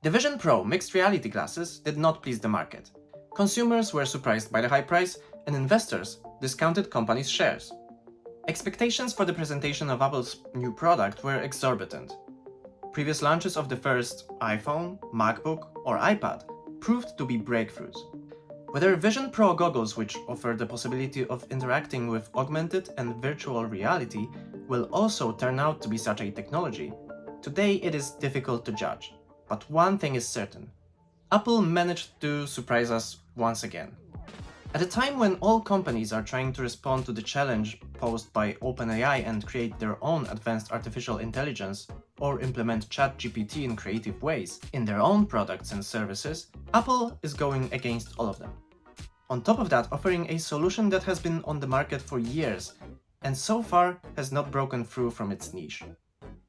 The Vision Pro mixed reality glasses did not please the market. Consumers were surprised by the high price, and investors discounted companies' shares. Expectations for the presentation of Apple's new product were exorbitant. Previous launches of the first iPhone, MacBook, or iPad proved to be breakthroughs. Whether Vision Pro goggles, which offer the possibility of interacting with augmented and virtual reality, will also turn out to be such a technology, today it is difficult to judge. But one thing is certain: Apple managed to surprise us once again. At a time when all companies are trying to respond to the challenge posed by OpenAI and create their own advanced artificial intelligence, or implement ChatGPT in creative ways in their own products and services, Apple is going against all of them. On top of that, offering a solution that has been on the market for years and so far has not broken through from its niche.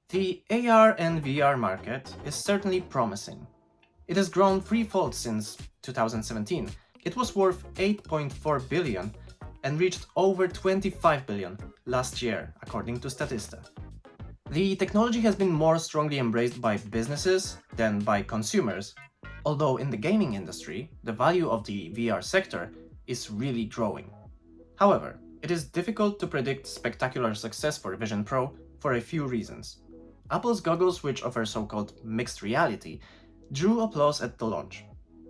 The AR and VR market is certainly promising. It has grown threefold since 2017. It was worth $8.4 billion and reached over $25 billion last year, according to Statista. The technology has been more strongly embraced by businesses than by consumers, although in the gaming industry, the value of the VR sector is really growing. However, it is difficult to predict spectacular success for Vision Pro for a few reasons. Apple's goggles, which offer so-called mixed reality, drew applause at the launch.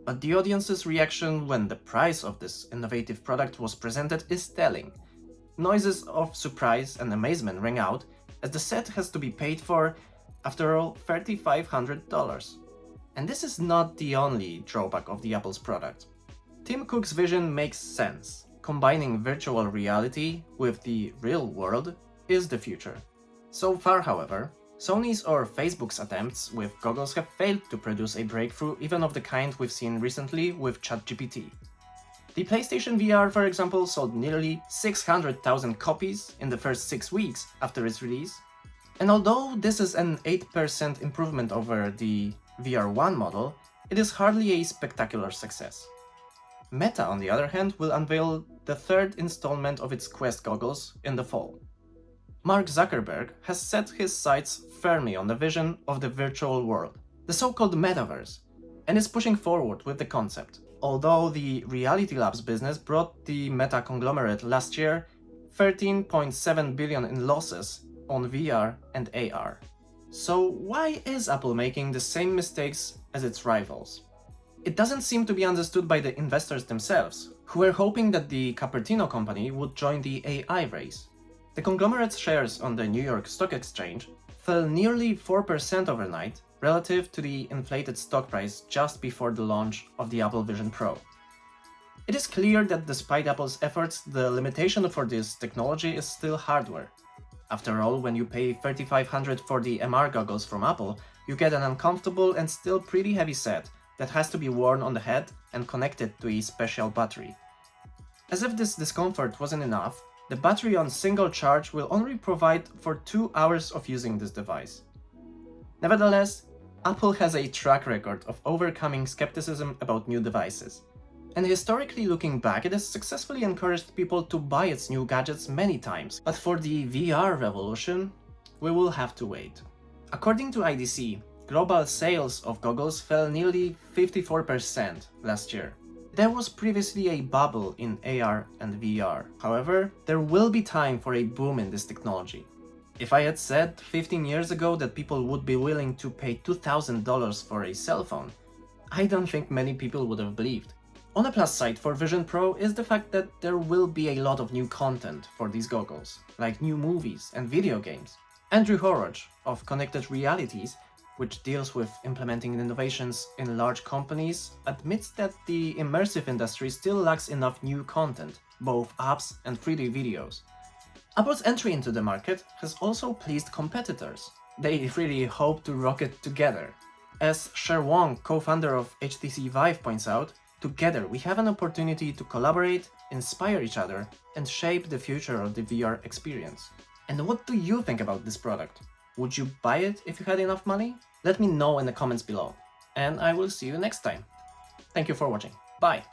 But the audience's reaction when the price of this innovative product was presented is telling. Noises of surprise and amazement rang out, as the set has to be paid for, after all, $3,500. And this is not the only drawback of the Apple's product. Tim Cook's vision makes sense. Combining virtual reality with the real world is the future. So far, however, Sony's or Facebook's attempts with goggles have failed to produce a breakthrough even of the kind we've seen recently with ChatGPT. The PlayStation VR, for example, sold nearly 600,000 copies in the first 6 weeks after its release. And although this is an 8% improvement over the VR1 model, it is hardly a spectacular success. Meta, on the other hand, will unveil the third installment of its Quest goggles in the fall. Mark Zuckerberg has set his sights firmly on the vision of the virtual world, the so-called metaverse, and is pushing forward with the concept. Although the Reality Labs business brought the Meta conglomerate last year $13.7 billion in losses on VR and AR. So why is Apple making the same mistakes as its rivals? It doesn't seem to be understood by the investors themselves, who were hoping that the Cupertino company would join the AI race. The conglomerate's shares on the New York Stock Exchange fell nearly 4% overnight relative to the inflated stock price just before the launch of the Apple Vision Pro. It is clear that despite Apple's efforts, the limitation for this technology is still hardware. After all, when you pay $3,500 for the MR goggles from Apple, you get an uncomfortable and still pretty heavy set that has to be worn on the head and connected to a special battery. As if this discomfort wasn't enough, the battery on single charge will only provide for 2 hours of using this device. Nevertheless, Apple has a track record of overcoming skepticism about new devices. And historically looking back, it has successfully encouraged people to buy its new gadgets many times. But for the VR revolution, we will have to wait. According to IDC, global sales of goggles fell nearly 54% last year. There was previously a bubble in AR and VR. However, there will be time for a boom in this technology. If I had said 15 years ago that people would be willing to pay $2,000 for a cell phone, I don't think many people would have believed. On the plus side for Vision Pro is the fact that there will be a lot of new content for these goggles, like new movies and video games. Andrew Horowitz of Connected Realities, which deals with implementing innovations in large companies, admits that the immersive industry still lacks enough new content, both apps and 3D videos. Apple's entry into the market has also pleased competitors. They really hope to rock it together. As Sher Wang, co-founder of HTC Vive, points out, together we have an opportunity to collaborate, inspire each other, and shape the future of the VR experience. And what do you think about this product? Would you buy it if you had enough money? Let me know in the comments below, and I will see you next time. Thank you for watching. Bye!